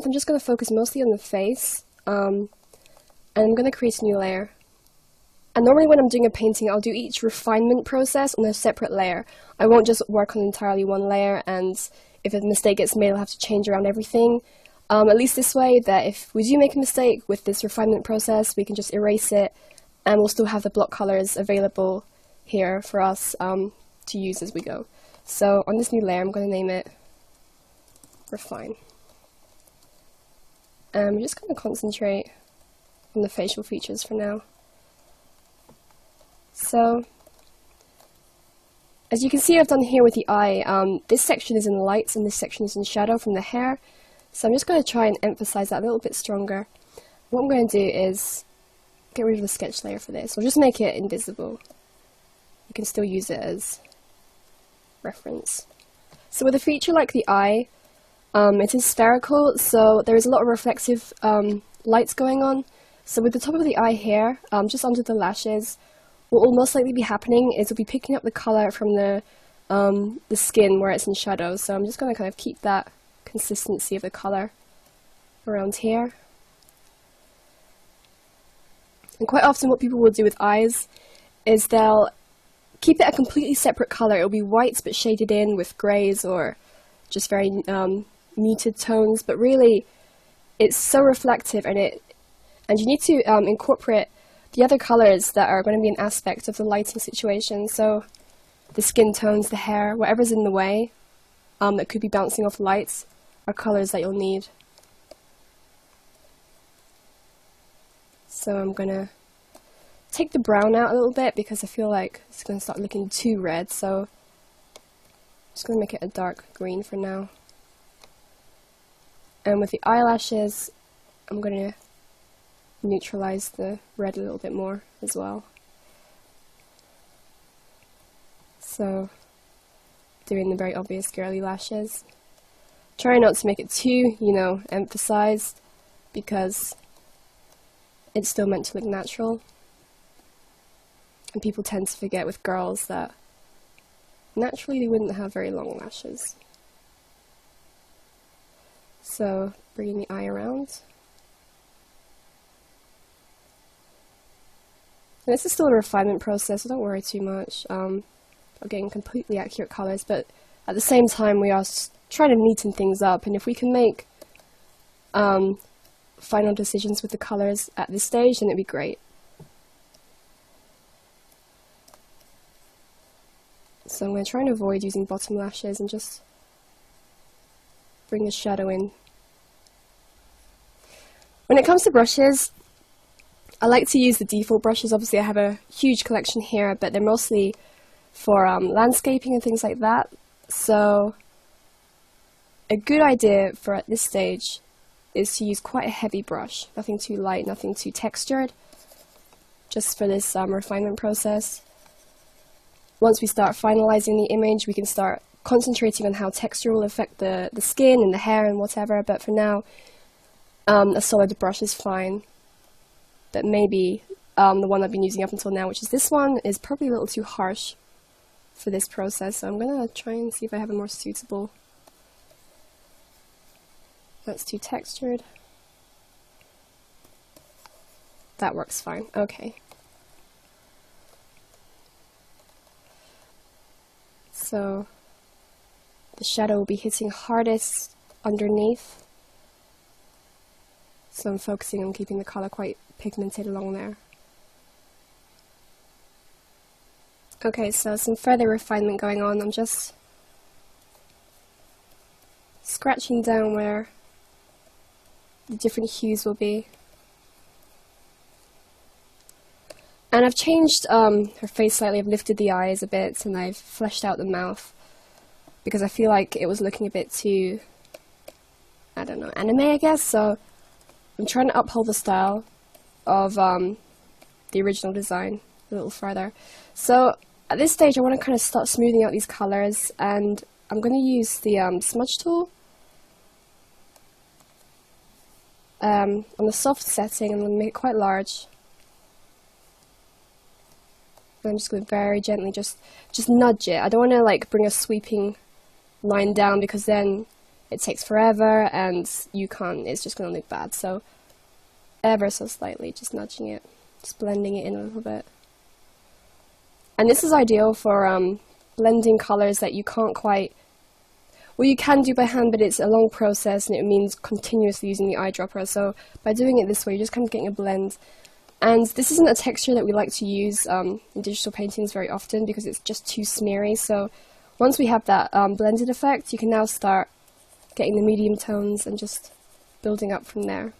I'm just going to focus mostly on the face, and I'm going to create a new layer. And normally when I'm doing a painting, I'll do each refinement process on a separate layer. I won't just work on entirely one layer, and if a mistake gets made, I'll have to change around everything. At least this way, that if we do make a mistake with this refinement process, we can just erase it, and we'll still have the block colors available here for us to use as we go. So on this new layer, I'm going to name it Refine. And I'm just going to concentrate on the facial features for now. So, as you can see, I've done here with the eye, this section is in lights and this section is in shadow from the hair. So I'm just going to try and emphasize that a little bit stronger. What I'm going to do is get rid of the sketch layer for this, or just make it invisible. You can still use it as reference. So with a feature like the eye, it is spherical, so there is a lot of reflective lights going on. So with the top of the eye here, just under the lashes, what will most likely be happening is we'll be picking up the color from the skin where it's in shadow. So I'm just going to kind of keep that consistency of the color around here. And quite often what people will do with eyes is they'll keep it a completely separate color. It'll be whites but shaded in with greys or just very muted tones, but really it's so reflective, and you need to incorporate the other colors that are going to be an aspect of the lighting situation. So the skin tones, the hair, whatever's in the way that could be bouncing off lights are colors that you'll need. So I'm going to take the brown out a little bit because I feel like it's going to start looking too red, so I'm just going to make it a dark green for now. And with the eyelashes, I'm going to neutralize the red a little bit more as well. So, doing the very obvious girly lashes. Try not to make it too, emphasized, because it's still meant to look natural. And people tend to forget with girls that naturally they wouldn't have very long lashes. So, bringing the eye around. And this is still a refinement process, so don't worry too much about getting completely accurate colors, but at the same time we are trying to neaten things up, and if we can make final decisions with the colors at this stage, then it'd be great. So I'm going to try and avoid using bottom lashes and just bring the shadow in. When it comes to brushes, I like to use the default brushes. Obviously I have a huge collection here, but they're mostly for landscaping and things like that. So a good idea for at this stage is to use quite a heavy brush. Nothing too light, nothing too textured, just for this refinement process. Once we start finalizing the image, we can start concentrating on how texture will affect the skin and the hair and whatever, but for now, a solid brush is fine. But maybe the one I've been using up until now, which is this one, is probably a little too harsh for this process, so I'm going to try and see if I have a more suitable. That's too textured. That works fine. Okay. So the shadow will be hitting hardest underneath. So I'm focusing on keeping the color quite pigmented along there. Okay, so some further refinement going on. I'm just scratching down where the different hues will be. And I've changed her face slightly. I've lifted the eyes a bit and I've fleshed out the mouth because I feel like it was looking a bit too, I don't know, anime, I guess. So I'm trying to uphold the style of the original design a little further. So at this stage I want to kind of start smoothing out these colors, and I'm going to use the smudge tool on the soft setting. I'm going to make it quite large. And I'm just going to very gently just nudge it. I don't want to like bring a sweeping line down because then it takes forever and you can't, it's just going to look bad. So ever so slightly, just nudging it, just blending it in a little bit. And this is ideal for blending colors that you can't quite, well, you can do by hand, but it's a long process and it means continuously using the eyedropper. So by doing it this way, you're just kind of getting a blend. And this isn't a texture that we like to use in digital paintings very often because it's just too smeary. So once we have that blended effect, you can now start getting the medium tones and just building up from there.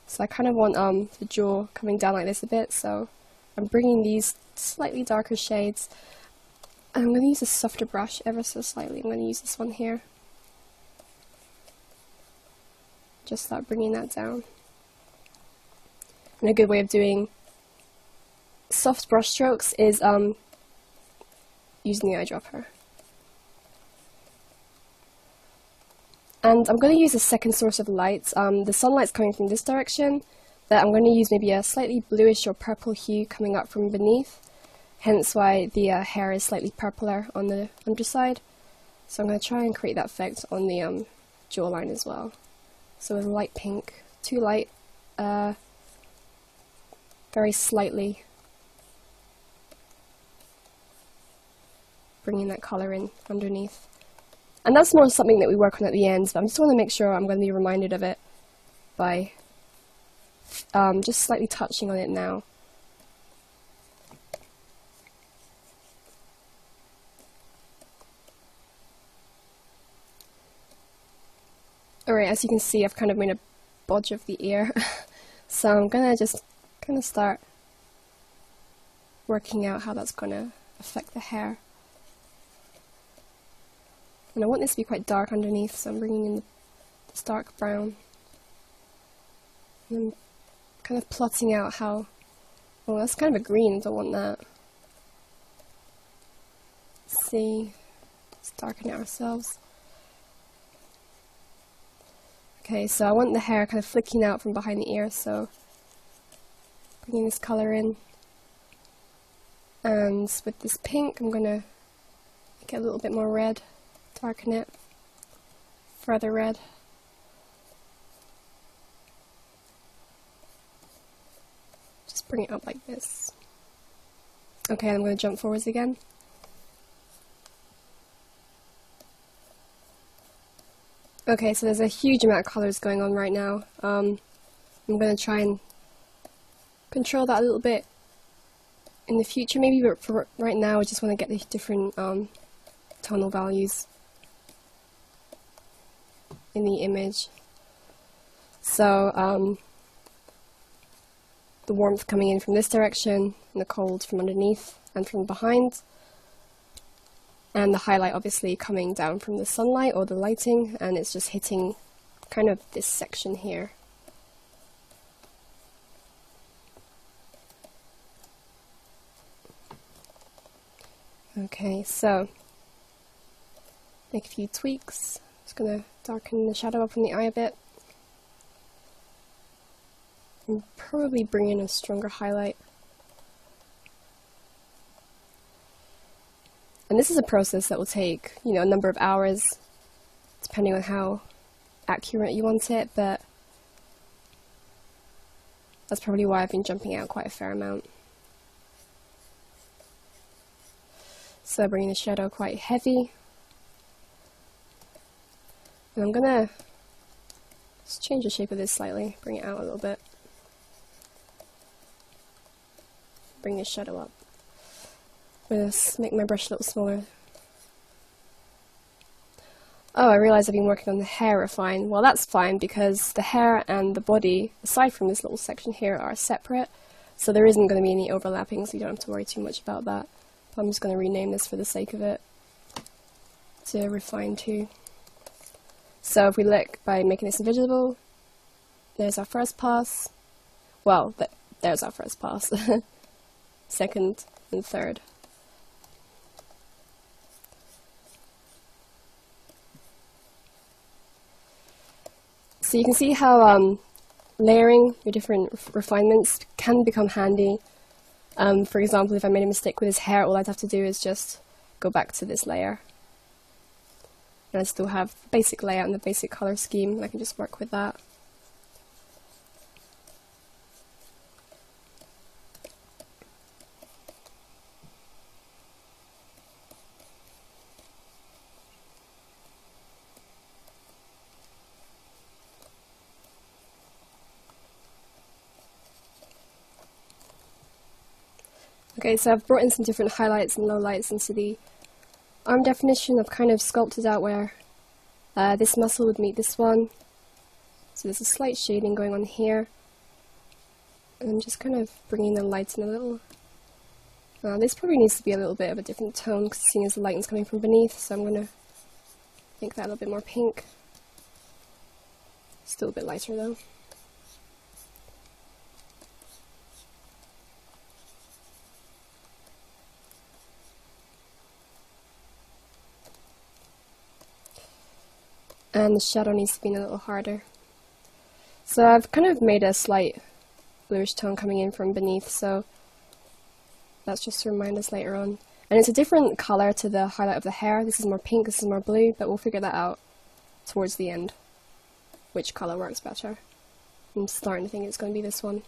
So I kind of want the jaw coming down like this a bit, so I'm bringing these slightly darker shades. And I'm going to use a softer brush ever so slightly. I'm going to use this one here. Just start bringing that down. And a good way of doing soft brush strokes is using the eyedropper. And I'm going to use a second source of light. The sunlight's coming from this direction, but I'm going to use maybe a slightly bluish or purple hue coming up from beneath, hence why the hair is slightly purpler on the underside. So I'm going to try and create that effect on the jawline as well. So with light pink, too light, very slightly bringing that colour in underneath. And that's more something that we work on at the end, but I just want to make sure I'm going to be reminded of it by just slightly touching on it now. Alright, as you can see, I've kind of made a bodge of the ear, so I'm going to just kind of start working out how that's going to affect the hair. And I want this to be quite dark underneath, so I'm bringing in this dark brown. And I'm kind of plotting out how, well, that's kind of a green, I don't want that. Let's see, let's darken it ourselves. Okay, so I want the hair kind of flicking out from behind the ear, so bringing this colour in. And with this pink, I'm going to make it a little bit more red. Darken it, further red. Just bring it up like this. Okay, I'm going to jump forwards again. Okay, so there's a huge amount of colours going on right now. I'm going to try and control that a little bit in the future maybe, but for right now I just want to get the different tonal values in the image. So the warmth coming in from this direction, and the cold from underneath and from behind, and the highlight obviously coming down from the sunlight or the lighting, and it's just hitting kind of this section here. Okay, so make a few tweaks. Just gonna darken the shadow up on the eye a bit. And probably bring in a stronger highlight. And this is a process that will take, you know, a number of hours, depending on how accurate you want it, but that's probably why I've been jumping out quite a fair amount. So bringing the shadow quite heavy. And I'm gonna just change the shape of this slightly, bring it out a little bit. Bring the shadow up. I'm gonna make my brush a little smaller. Oh, I realised I've been working on the hair refine. Well, that's fine because the hair and the body, aside from this little section here, are separate. So there isn't going to be any overlapping, so you don't have to worry too much about that. But I'm just going to rename this for the sake of it to refine 2. So if we look by making this invisible, there's our first pass. Well, there's our first pass. Second and third. So you can see how layering your different refinements can become handy. For example, if I made a mistake with his hair, all I'd have to do is just go back to this layer and I still have the basic layout and the basic colour scheme, and I can just work with that. Okay, so I've brought in some different highlights and lowlights into the arm definition. I've kind of sculpted out where this muscle would meet this one. So there's a slight shading going on here. And I'm just kind of bringing the light in a little. This probably needs to be a little bit of a different tone, because seeing as the lighting's coming from beneath, so I'm going to make that a little bit more pink. Still a bit lighter though. And the shadow needs to be a little harder. So I've kind of made a slight bluish tone coming in from beneath, so that's just to remind us later on. And it's a different colour to the highlight of the hair. This is more pink, this is more blue, but we'll figure that out towards the end, which colour works better. I'm starting to think it's going to be this one.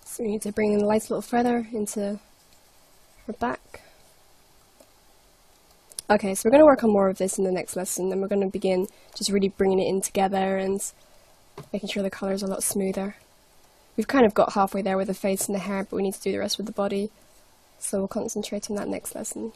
So we need to bring in the lights a little further into her back. Okay, so we're going to work on more of this in the next lesson, and we're going to begin just really bringing it in together and making sure the colours are a lot smoother. We've kind of got halfway there with the face and the hair, but we need to do the rest with the body, so we'll concentrate on that next lesson.